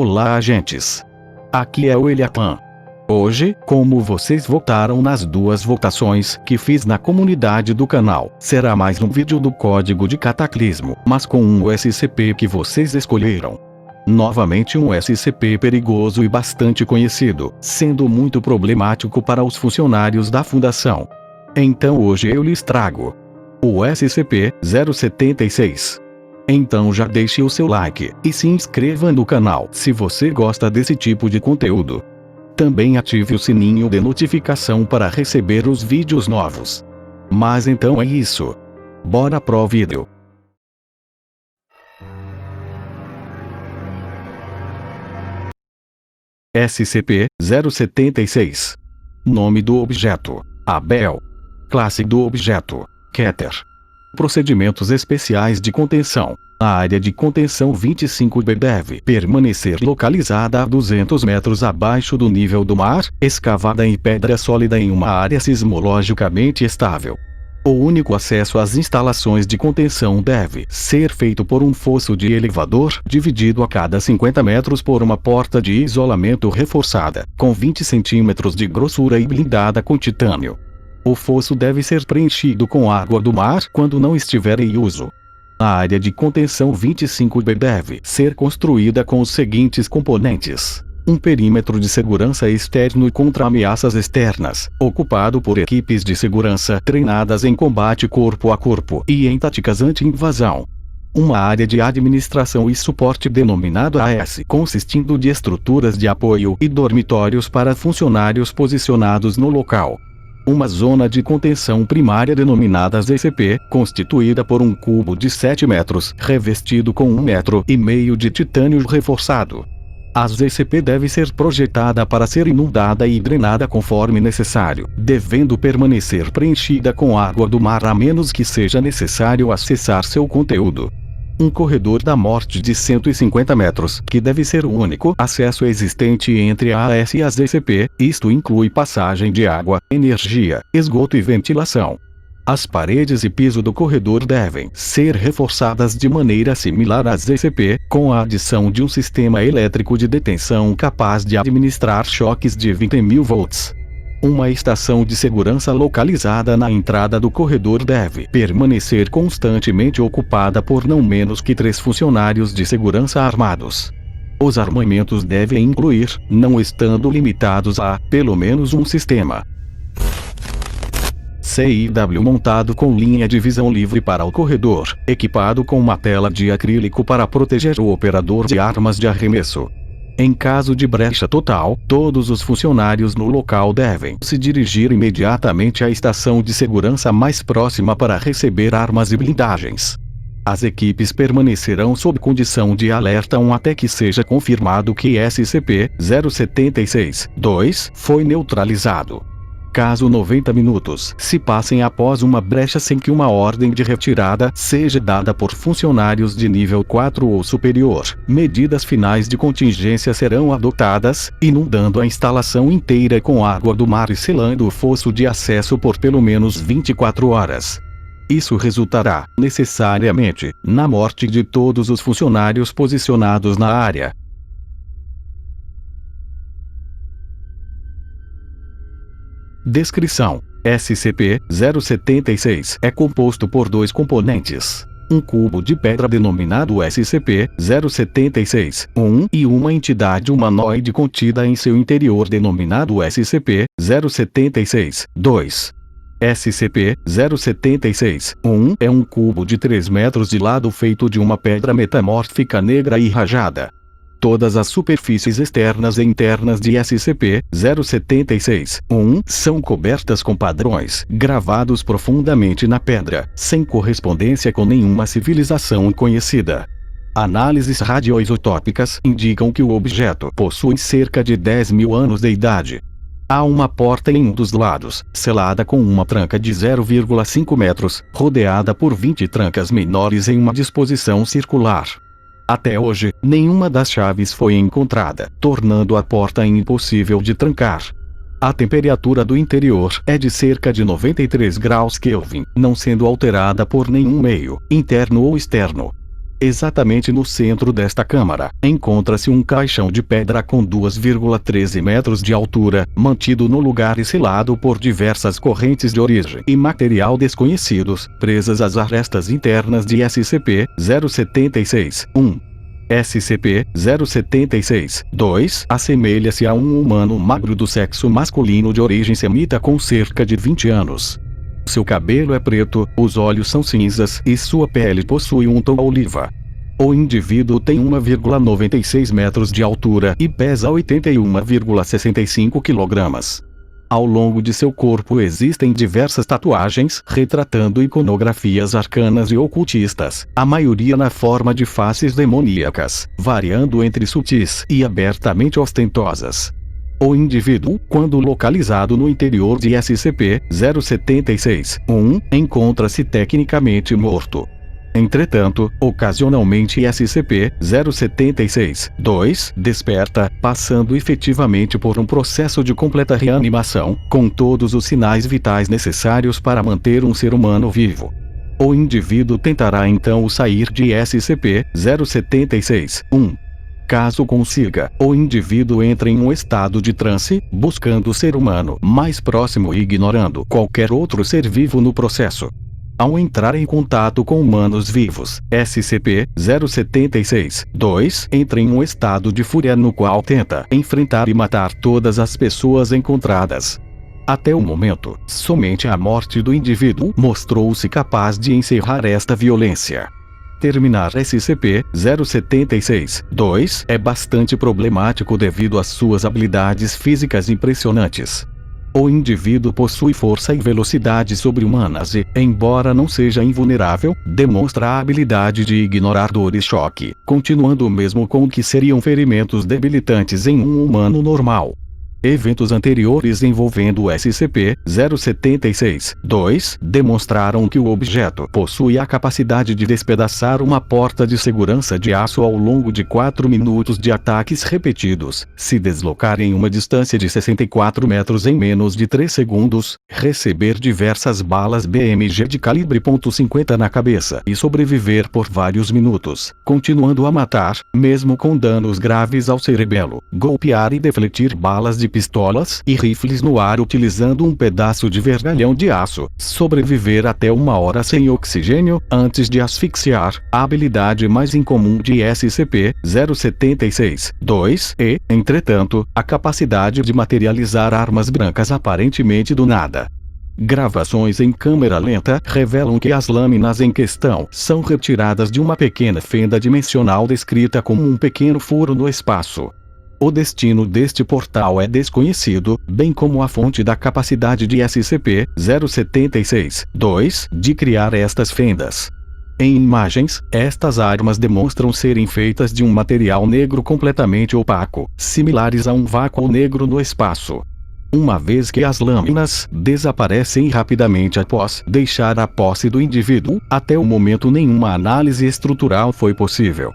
Olá, agentes! Aqui é o Eliatan. Hoje, como vocês votaram nas duas votações que fiz na comunidade do canal, será mais um vídeo do código de Cataclismo, mas com um SCP que vocês escolheram. Novamente um SCP perigoso e bastante conhecido, sendo muito problemático para os funcionários da Fundação. Então hoje eu lhes trago o SCP-076. Então já deixe o seu like e se inscreva no canal se você gosta desse tipo de conteúdo. Também ative o sininho de notificação para receber os vídeos novos. Mas então é isso. Bora pro vídeo. SCP-076. Nome do objeto: Abel. Classe do objeto: Keter. Procedimentos especiais de contenção. A área de contenção 25B deve permanecer localizada a 200 metros abaixo do nível do mar, escavada em pedra sólida em uma área sismologicamente estável. O único acesso às instalações de contenção deve ser feito por um fosso de elevador dividido a cada 50 metros por uma porta de isolamento reforçada, com 20 centímetros de grossura e blindada com titânio. O fosso deve ser preenchido com água do mar quando não estiver em uso. A área de contenção 25B deve ser construída com os seguintes componentes: um perímetro de segurança externo contra ameaças externas, ocupado por equipes de segurança treinadas em combate corpo a corpo e em táticas anti-invasão. Uma área de administração e suporte denominado AS, consistindo de estruturas de apoio e dormitórios para funcionários posicionados no local. Uma zona de contenção primária denominada ZCP, constituída por um cubo de 7 metros, revestido com 1,5 metro de titânio reforçado. A ZCP deve ser projetada para ser inundada e drenada conforme necessário, devendo permanecer preenchida com água do mar a menos que seja necessário acessar seu conteúdo. Um corredor da morte de 150 metros, que deve ser o único acesso existente entre a AS e a ZCP, isto inclui passagem de água, energia, esgoto e ventilação. As paredes e piso do corredor devem ser reforçadas de maneira similar à ZCP, com a adição de um sistema elétrico de detenção capaz de administrar choques de 20.000 volts. Uma estação de segurança localizada na entrada do corredor deve permanecer constantemente ocupada por não menos que 3 funcionários de segurança armados. Os armamentos devem incluir, não estando limitados a, pelo menos um sistema CIW montado com linha de visão livre para o corredor, equipado com uma tela de acrílico para proteger o operador de armas de arremesso. Em caso de brecha total, todos os funcionários no local devem se dirigir imediatamente à estação de segurança mais próxima para receber armas e blindagens. As equipes permanecerão sob condição de alerta 1 até que seja confirmado que SCP-076-2 foi neutralizado. Caso 90 minutos se passem após uma brecha sem que uma ordem de retirada seja dada por funcionários de nível 4 ou superior, medidas finais de contingência serão adotadas, inundando a instalação inteira com água do mar e selando o fosso de acesso por pelo menos 24 horas. Isso resultará, necessariamente, na morte de todos os funcionários posicionados na área. Descrição: SCP-076 é composto por 2 componentes: um cubo de pedra denominado SCP-076-1 e uma entidade humanoide contida em seu interior denominado SCP-076-2. SCP-076-1 é um cubo de 3 metros de lado feito de uma pedra metamórfica negra e rajada. Todas as superfícies externas e internas de SCP-076-1 são cobertas com padrões gravados profundamente na pedra, sem correspondência com nenhuma civilização conhecida. Análises radioisotópicas indicam que o objeto possui cerca de 10.000 anos de idade. Há uma porta em um dos lados, selada com uma tranca de 0,5 metros, rodeada por 20 trancas menores em uma disposição circular. Até hoje, nenhuma das chaves foi encontrada, tornando a porta impossível de trancar. A temperatura do interior é de cerca de 93 graus Kelvin, não sendo alterada por nenhum meio, interno ou externo. Exatamente no centro desta câmara, encontra-se um caixão de pedra com 2,13 metros de altura, mantido no lugar e selado por diversas correntes de origem e material desconhecidos, presas às arestas internas de SCP-076-1. SCP-076-2 assemelha-se a um humano magro do sexo masculino de origem semita com cerca de 20 anos. Seu cabelo é preto, os olhos são cinzas e sua pele possui um tom oliva. O indivíduo tem 1,96 metros de altura e pesa 81,65 kg. Ao longo de seu corpo existem diversas tatuagens retratando iconografias arcanas e ocultistas, a maioria na forma de faces demoníacas, variando entre sutis e abertamente ostentosas. O indivíduo, quando localizado no interior de SCP-076-1, encontra-se tecnicamente morto. Entretanto, ocasionalmente SCP-076-2 desperta, passando efetivamente por um processo de completa reanimação, com todos os sinais vitais necessários para manter um ser humano vivo. O indivíduo tentará então sair de SCP-076-1. Caso consiga, o indivíduo entra em um estado de transe, buscando o ser humano mais próximo e ignorando qualquer outro ser vivo no processo. Ao entrar em contato com humanos vivos, SCP-076-2 entra em um estado de fúria no qual tenta enfrentar e matar todas as pessoas encontradas. Até o momento, somente a morte do indivíduo mostrou-se capaz de encerrar esta violência. Terminar SCP-076-2 é bastante problemático devido às suas habilidades físicas impressionantes. O indivíduo possui força e velocidade sobre-humanas e, embora não seja invulnerável, demonstra a habilidade de ignorar dor e choque, continuando mesmo com o que seriam ferimentos debilitantes em um humano normal. Eventos anteriores envolvendo o SCP-076-2 demonstraram que o objeto possui a capacidade de despedaçar uma porta de segurança de aço ao longo de 4 minutos de ataques repetidos, se deslocar em uma distância de 64 metros em menos de 3 segundos, receber diversas balas BMG de calibre .50 na cabeça e sobreviver por vários minutos, continuando a matar, mesmo com danos graves ao cerebelo, golpear e defletir balas de pistolas e rifles no ar utilizando um pedaço de vergalhão de aço, sobreviver até 1 hora sem oxigênio, antes de asfixiar, a habilidade mais incomum de SCP-076-2 e, entretanto, a capacidade de materializar armas brancas aparentemente do nada. Gravações em câmera lenta revelam que as lâminas em questão são retiradas de uma pequena fenda dimensional descrita como um pequeno furo no espaço. O destino deste portal é desconhecido, bem como a fonte da capacidade de SCP-076-2 de criar estas fendas. Em imagens, estas armas demonstram serem feitas de um material negro completamente opaco, similares a um vácuo negro no espaço. Uma vez que as lâminas desaparecem rapidamente após deixar a posse do indivíduo, até o momento nenhuma análise estrutural foi possível.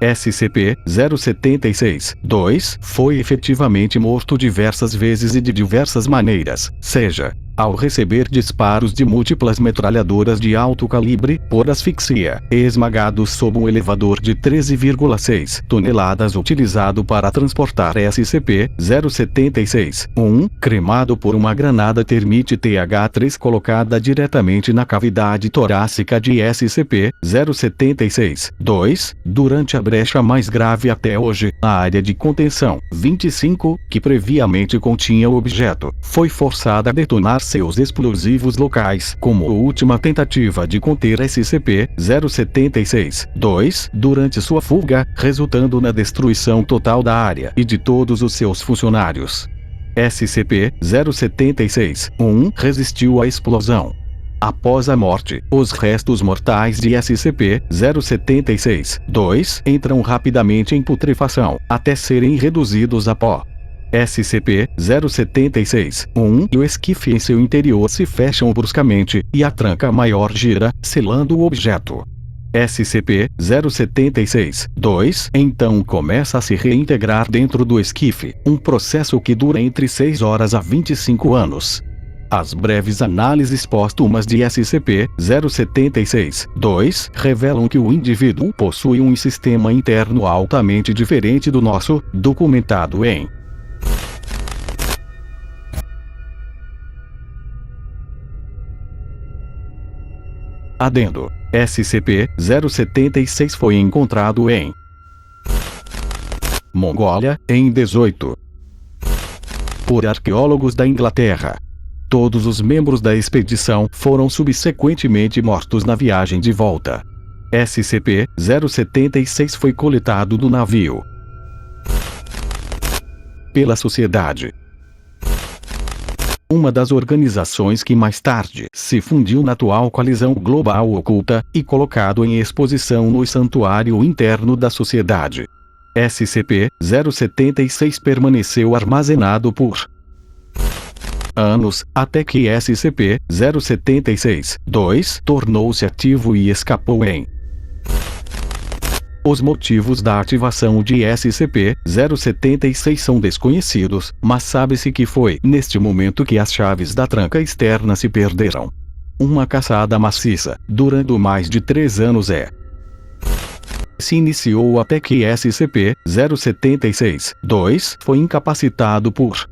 SCP-076-2 foi efetivamente morto diversas vezes e de diversas maneiras, seja ao receber disparos de múltiplas metralhadoras de alto calibre, por asfixia, esmagado sob um elevador de 13,6 toneladas utilizado para transportar SCP-076-1, cremado por uma granada termite TH-3 colocada diretamente na cavidade torácica de SCP-076-2, durante a brecha mais grave até hoje, a área de contenção 25, que previamente continha o objeto, foi forçada a detonar seus explosivos locais, como última tentativa de conter SCP-076-2 durante sua fuga, resultando na destruição total da área e de todos os seus funcionários. SCP-076-1 resistiu à explosão. Após a morte, os restos mortais de SCP-076-2 entram rapidamente em putrefação, até serem reduzidos a pó. SCP-076-1 e o esquife em seu interior se fecham bruscamente, e a tranca maior gira, selando o objeto. SCP-076-2 então começa a se reintegrar dentro do esquife, um processo que dura entre 6 horas a 25 anos. As breves análises póstumas de SCP-076-2 revelam que o indivíduo possui um sistema interno altamente diferente do nosso, documentado em Adendo. SCP-076 foi encontrado em Mongólia, em 18 por arqueólogos da Inglaterra. Todos os membros da expedição foram subsequentemente mortos na viagem de volta. SCP-076 foi coletado do navio pela Sociedade, uma das organizações que mais tarde se fundiu na atual Coalizão Global Oculta, e colocado em exposição no santuário interno da Sociedade. SCP-076 permaneceu armazenado por anos, até que SCP-076-2 tornou-se ativo e escapou em Os motivos da ativação de SCP-076 são desconhecidos, mas sabe-se que foi neste momento que as chaves da tranca externa se perderam. Uma caçada maciça, durando mais de 3 anos se iniciou até que SCP-076-2 foi incapacitado por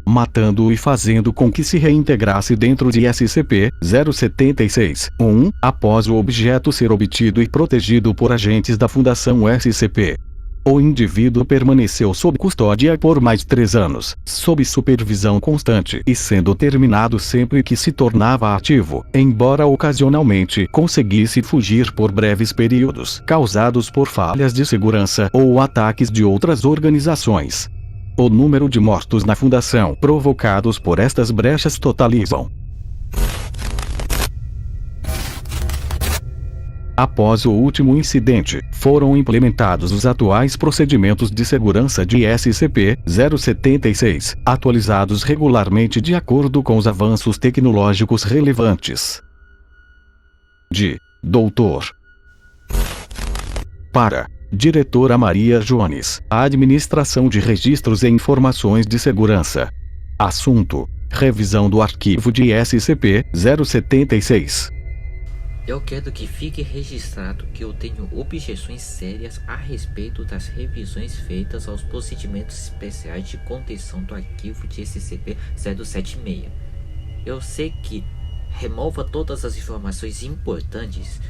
matando-o e fazendo com que se reintegrasse dentro de SCP-076-1, após o objeto ser obtido e protegido por agentes da Fundação SCP. O indivíduo permaneceu sob custódia por mais de 3 anos, sob supervisão constante e sendo terminado sempre que se tornava ativo, embora ocasionalmente conseguisse fugir por breves períodos causados por falhas de segurança ou ataques de outras organizações. O número de mortos na Fundação provocados por estas brechas totalizam. Após o último incidente, foram implementados os atuais procedimentos de segurança de SCP-076, atualizados regularmente de acordo com os avanços tecnológicos relevantes. De Dr. Para Diretora Maria Jones, Administração de Registros e Informações de Segurança. Assunto: revisão do arquivo de SCP-076. Eu quero que fique registrado que eu tenho objeções sérias a respeito das revisões feitas aos procedimentos especiais de contenção do arquivo de SCP-076. Eu sei que remova todas as informações importantes,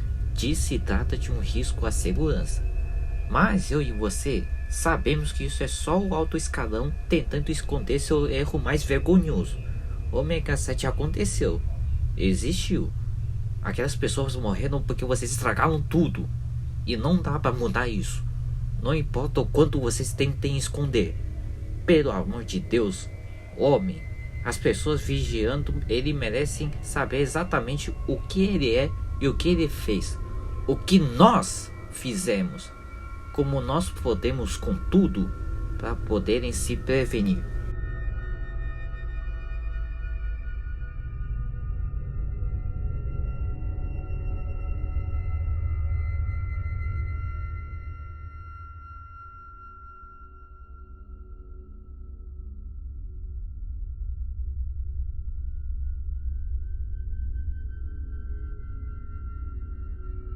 se trata de um risco à segurança. Mas eu e você sabemos que isso é só o alto escalão tentando esconder seu erro mais vergonhoso. Ômega 7 aconteceu, existiu. Aquelas pessoas morreram porque vocês estragaram tudo. E não dá pra mudar isso. Não importa o quanto vocês tentem esconder. Pelo amor de Deus, homem, as pessoas vigiando ele merecem saber exatamente o que ele é e o que ele fez. O que nós fizemos. Como nós podemos com tudo para poderem se prevenir.